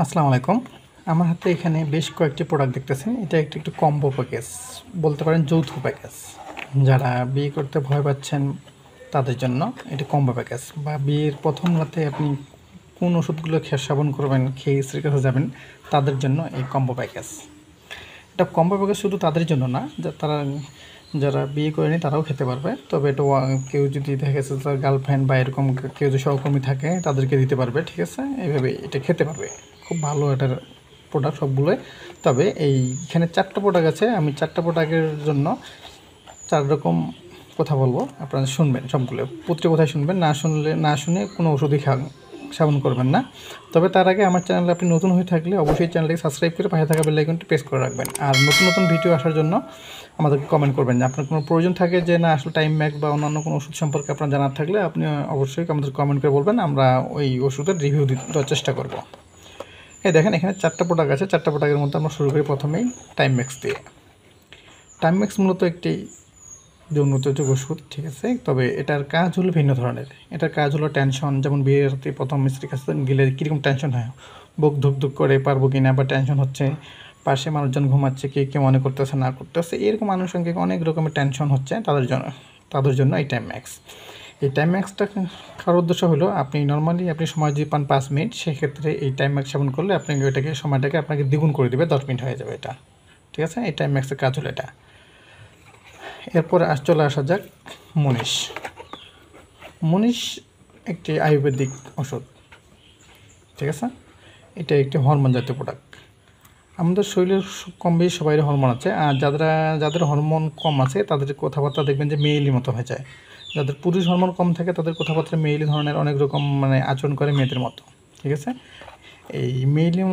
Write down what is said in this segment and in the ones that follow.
আসসালামু আলাইকুম। আমার হাতে এখানে বেশ কয়েকটি প্রোডাক্ট দেখতেছেন। এটা একটু কম্বো প্যাকেজ, বলতে পারেন যৌথ প্যাকেজ। যারা বিয়ে করতে ভয় পাচ্ছেন তাদের জন্য এটি কম্বো প্যাকেজ, বা বিয়ের প্রথম রাতে আপনি কোন ওষুধগুলো সেবন করবেন, খেয়ে স্ত্রীর কাছে যাবেন, তাদের জন্য এই কম্বো প্যাকেজ। এটা কম্বো প্যাকেজ শুধু তাদের জন্য না, যারা বিয়ে করেনি তারাও খেতে পারবে। তবে এটা কেউ যদি দেখা গেছে তার গার্লফ্রেন্ড বা এরকম কেউ যদি সহকর্মী থাকে তাদেরকে দিতে পারবে, ঠিক আছে? এইভাবে এটা খেতে পারবে। খুব ভালো এটার প্রোডাক্ট সবগুলোই। তবে এইখানে 4টা প্রোডাক্ট আছে, আমি 4টা প্রোডাক্টের জন্য 4 রকম কথা বলবো, আপনারা শুনবেন সবগুলো। প্রতিটা কথাই শুনবেন, না শুনে কোনো ওষুধই সেবন করবেন না। তবে তার আগে আমার চ্যানেলে আপনি নতুন হয়ে থাকলে অবশ্যই চ্যানেলটিকে সাবস্ক্রাইব করে পাশে থাকা বেল আইকনটি প্রেস করে রাখবেন। আর নতুন নতুন ভিডিও আসার জন্য আমাদেরকে কমেন্ট করবেন। যে আপনার কোনো প্রয়োজন থাকে যে না আসলে টাইম ম্যাক্স বা অন্যান্য কোনো ওষুধ সম্পর্কে আপনার জানার থাকলে আপনি অবশ্যই আমাদের কমেন্ট করে বলবেন, আমরা ওই ওষুধের রিভিউ দেওয়ার চেষ্টা করব। এই দেখেন এখানে 4টা প্রোডাক্ট আছে। 4টা প্রোডাক্টের মধ্যে আমরা শুরু করি প্রথমেই টাইম ম্যাক্স দিয়ে। টাইম ম্যাক্স মূলত একটি যৌনোত্তেজক ওষুধ, ঠিক আছে? তবে এটার কাজ হলো ভিন্ন ধরনের। এটার কাজ হলো টেনশন, যেমন বিয়ের রাতে প্রথম স্ত্রীর কাছে গেলে কীরকম টেনশন হয়, বুক ধুক করে পারবো কি না, বা টেনশন হচ্ছে পাশে মানুষজন ঘুমাচ্ছে, কে মনে করতেছে না করতেছে, এরকম আনুষঙ্গিক অনেক রকমের টেনশন হচ্ছে তাদের জন্য এই টাইম ম্যাক্স। এই টাইম ম্যাক্সটা খাওয়ার উদ্দেশ্য হলো আপনি নর্মালি আপনি সময় যদি পান 5 মিনিট, সেক্ষেত্রে এই টাইম ম্যাক্স সেবন করলে আপনাকে সময়টাকে আপনাকে দ্বিগুণ করে দেবে, 10 মিনিট হয়ে যাবে এটা, ঠিক আছে? এই টাইম ম্যাক্সের কাজ হলো এটা। এরপরে চলে আসা যাক মনীষ। মনীষ একটি আয়ুর্বেদিক ওষুধ, ঠিক আছে? এটা একটি হরমোন জাতীয় প্রোডাক্ট। আমাদের শরীরের কম বেশি সবাই হরমোন আছে, আর যাদের হরমোন কম আছে তাদের কথাবার্তা দেখবেন যে মেয়েলি মতো হয়ে যায়। যাদের পুরুষ হরমোন কম থাকে তাদের কথাবার্তা মেয়েলি ধরনের অনেক রকম আচরণ করে মেয়েদের মতো, ঠিক আছে? এই মেইলি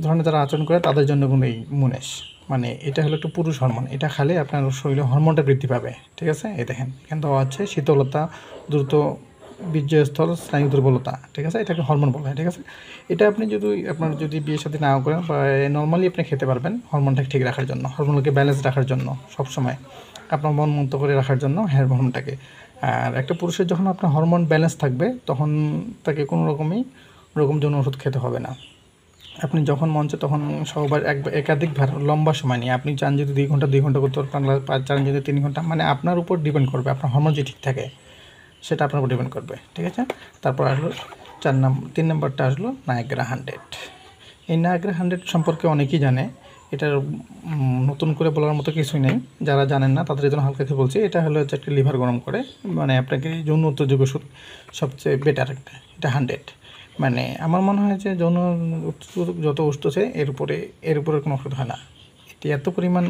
ধরনের যারা আচরণ করে তাদের জন্য কিন্তু এই মুনেশ, এটা হলো একটা পুরুষ হরমোন। এটা খালে আপনার শরীরে হরমোনটা বৃদ্ধি পাবে, ঠিক আছে? এই দেখেন এখানে দেওয়া আছে শীতলতা, দ্রুত বীর্যস্থল, স্নায়ু দুর্বলতা, ঠিক আছে? এটাকে হরমোন বলা হয়, ঠিক আছে? এটা আপনি আপনার যদি বিয়ে সাথে নাও করেন বা নর্মালি আপনি খেতে পারবেন হরমোনটাকে ঠিক রাখার জন্য, হরমোনকে ব্যালেন্স রাখার জন্য, সবসময় আপনার মন মুক্ত করে রাখার জন্য হরমোনটাকে। আর একটা পুরুষের যখন আপনার হরমোন ব্যালেন্স থাকবে তখন তাকে কোনো রকম যৌন ওষুধ খেতে হবে না। আপনি যখন মন চায় তখন সবার একাধিকবার লম্বা সময় নিয়ে আপনি চান যদি 2 ঘন্টা করতে পারেন, চান যদি 3 ঘন্টা, আপনার উপর ডিপেন্ড করবে। আপনার হরমোন যদি ঠিক থাকে সেটা আপনার উপর ডিপেন্ড করবে, ঠিক আছে? তারপর আসলো 3 নম্বরটা আসলো নায়াগ্রা 100। এই নায়াগ্রা 100 সম্পর্কে অনেকেই জানে। এটার নতুন করে বলার মতো কিছুই নেই। যারা জানেন না তাদের জন্য হালকা কিছু বলছি। এটা হলো হচ্ছে একটা লিভার গরম করে, আপনাকে যৌন উত্তেজক ওষুধ সবচেয়ে বেটার একটা, এটা 100। আমার মনে হয় যে যৌন উত্তেজক যত ওষুধ আছে এর উপরে কোনো ওষুধ হয় না। এটি এত পরিমাণ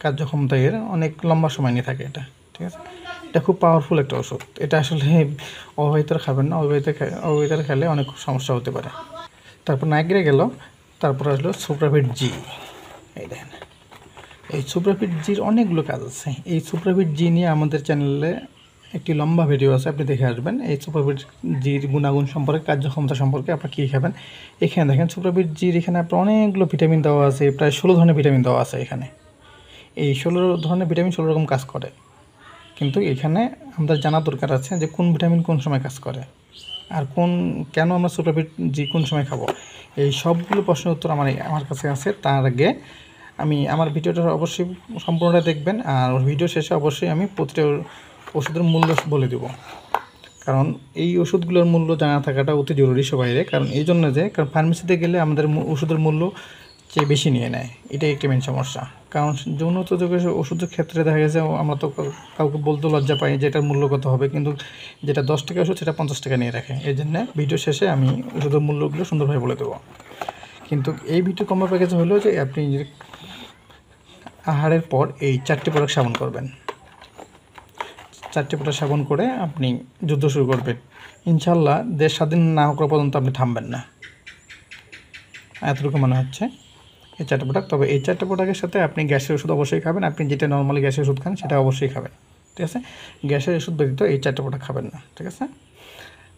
কার্যক্ষমতা এর, অনেক লম্বা সময় নিয়ে থাকে এটা, ঠিক আছে? এটা খুব পাওয়ারফুল একটা ওষুধ। এটা আসলে অবিবাহিতরা খাবেন না, অবিবাহিতরা খেলে অনেক সমস্যা হতে পারে। তারপর নাইগ্রে গেল, তারপর আসলো সুপ্রাভিট জি। এই দেখেন এই সুপ্রাভিট জির অনেকগুলো কাজ আছে। এই সুপ্রাভিট জি নিয়ে আমাদের চ্যানেলে একটি লম্বা ভিডিও আছে, আপনি দেখে আসবেন। এই সুপ্রাভিট জির গুণাগুণ সম্পর্কে, কার্যক্ষমতা সম্পর্কে, আপনার কী খাবেন। এখানে দেখেন সুপ্রাভিট জির এখানে আপনার অনেকগুলো ভিটামিন দেওয়া আছে, প্রায় 16 ধরনের ভিটামিন দেওয়া আছে এখানে। এই 16 ধরনের ভিটামিন 16 রকম কাজ করে, কিন্তু এখানে আমাদের জানা দরকার আছে যে কোন ভিটামিন কোন সময় কাজ করে, আর কেন আমরা সুপ্রাভিট জি কোন সময় খাবো। এই সবগুলো প্রশ্নের উত্তর আমার কাছে আছে। তার আগে আমার ভিডিওটা অবশ্যই সম্পূর্ণটা দেখবেন, আর ভিডিও শেষে অবশ্যই আমি প্রতিটা ওষুধের মূল্য বলে দেব। কারণ এই ওষুধগুলোর মূল্য জানা থাকাটা অতি জরুরি সবাইরে। কারণ এই জন্য কারণ ফার্মেসিতে গেলে আমাদের ওষুধের মূল্য চেয়ে বেশি নিয়ে নেয়, এটাই একটি মেন সমস্যা। কারণ যৌন উত্তেজকের ওষুধের ক্ষেত্রে দেখা গেছে আমরা তো কাউকে বলতে লজ্জা পাই যে এটার মূল্য কত হবে, কিন্তু যেটা 10 টাকা ওষুধ সেটা 50 টাকা নিয়ে রাখে। এই জন্য ভিডিও শেষে আমি ওষুধের মূল্যগুলো সুন্দরভাবে বলে দেবো। কিন্তু এই ভিডিও কম্বো প্যাকেজে হলো যে আপনি আহারের পর এই 4টি প্রোডাক্ট সেবন করবেন। 4টি প্রোডাক্ট সেবন করে আপনি যুদ্ধ শুরু করবেন। ইনশাল্লাহ দেশ স্বাধীন না করা পর্যন্ত আপনি থামবেন না, এতটুকু মনে হচ্ছে এই 4টা প্রোডাক্ট। তবে এই 4টা প্রোডাক্টের সাথে আপনি গ্যাসের ওষুধ অবশ্যই খাবেন। আপনি যেটা নর্মালি গ্যাসের ওষুধ খান সেটা অবশ্যই খাবেন, ঠিক আছে? গ্যাসের ওষুধ ব্যতীত এই 4টা প্রোডাক্ট খাবেন না, ঠিক আছে?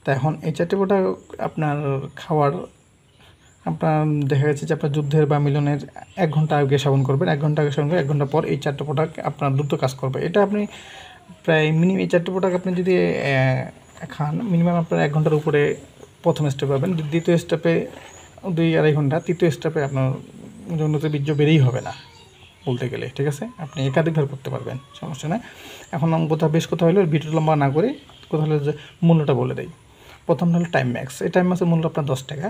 তা এখন এই 4টি প্রোডাক্ট আপনার খাওয়ার, আপনার দেখা গেছে যে আপনার যুদ্ধের বা মিলনের 1 ঘন্টা আগে সেবন করবেন। 1 ঘন্টা আগে সেবন করে 1 ঘন্টা পর এই 4টা প্রোডাক্ট আপনার দ্রুত কাজ করবে। এটা আপনি প্রায় মিনিমাম এই 4টি প্রোডাক্ট আপনি যদি খান, মিনিমাম আপনার 1 ঘন্টার উপরে প্রথম স্টেপ পাবেন। দ্বিতীয় স্টেপে 2-2.5 ঘন্টা, তৃতীয় স্টেপে আপনার যৌনতে বীর্য বেরেই হবে না বলতে গেলে, ঠিক আছে। আপনি একাধিকবার করতে পারবেন, সমস্যা নেই। এখন বেশ কথা হলো, ভিডিও লম্বা না করে কথা হলো যে মূল্যটা বলে দেয়। প্রথম হলো টাইম ম্যাক্স। এই টাইম ম্যাক্সের মূল্য আপনার 10 টাকা।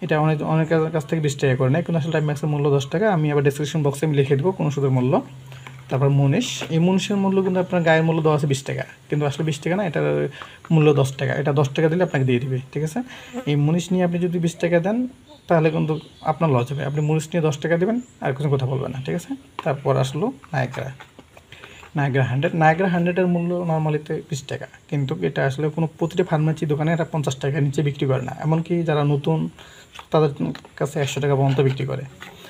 এটা অনেকের কাছ থেকে 20 টাকা করে নেয়, কিন্তু আসলে টাইম ম্যাক্সের মূল্য 10 টাকা। আমি আবার ডেসক্রিপশন বক্সে আমি লিখে দেবো কোন ওষুধের মূল্য। তারপর মুনিশ, এই মুনিশের মূল্য কিন্তু আপনার গায়ের মূল্য দেওয়া আছে 20 টাকা, কিন্তু আসলে 20 টাকা না, এটার মূল্য 10 টাকা। এটা 10 টাকা দিলে আপনাকে দিয়ে দিবে, ঠিক আছে। এই মুনিশ নিয়ে আপনি যদি 20 টাকা দেন তাহলে কিন্তু আপনার লস হবে। আপনি মুনিশ নিয়ে 10 টাকা দেবেন, আর কোনো কথা বলবেন না, ঠিক আছে। তারপর আসলো নায়গ্রা 100। নায়গ্রা 100-এর মূল্য নর্মালিতে 20 টাকা, কিন্তু এটা আসলে কোনো প্রতিটি ফার্মেসি দোকানে এটা 50 টাকার নিচে বিক্রি করে না। এমনকি যারা নতুন তাদের কাছে 100 টাকা পর্যন্ত বিক্রি করে,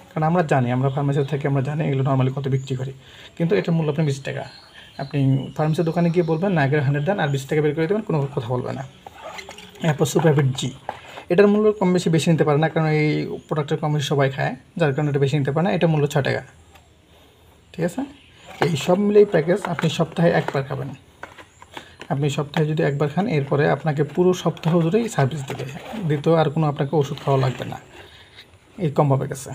কারণ আমরা জানি, আমরা ফার্মেসির থেকে আমরা জানি এগুলো নর্মালি কত বিক্রি করি। কিন্তু এটার মূল্য আপনি 20 টাকা। আপনি ফার্মেসির দোকানে গিয়ে বলবেন নায়গ্রা 100 দেন, আর 20 টাকা বের করে দেবেন, কোনো কথা বলবে না। এরপর সুপারফিট জি, এটার মূল্য কম বেশি নিতে পারে না, কারণ এই প্রোডাক্টের কম বেশি সবাই খায়, যার কারণে এটা বেশি নিতে পারে না। এটা মূল্য 6 টাকা, ঠিক আছে। এই সব মিলেই প্যাকেজ আপনি সপ্তাহে একবার খাবেন। আপনি সপ্তাহে যদি একবার খান, এরপরে আপনাকে পুরো সপ্তাহ জুড়েই সার্ভিস দেবে, দ্বিতীয় আর কোনো আপনাকে ওষুধ খাওয়া লাগবে না এই কম্বো প্যাকেজে।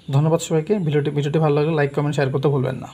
ধন্যবাদ সবাইকে। ভিডিওটি ভালো লাগলে লাইক, কমেন্ট, শেয়ার করতে ভুলবেন না।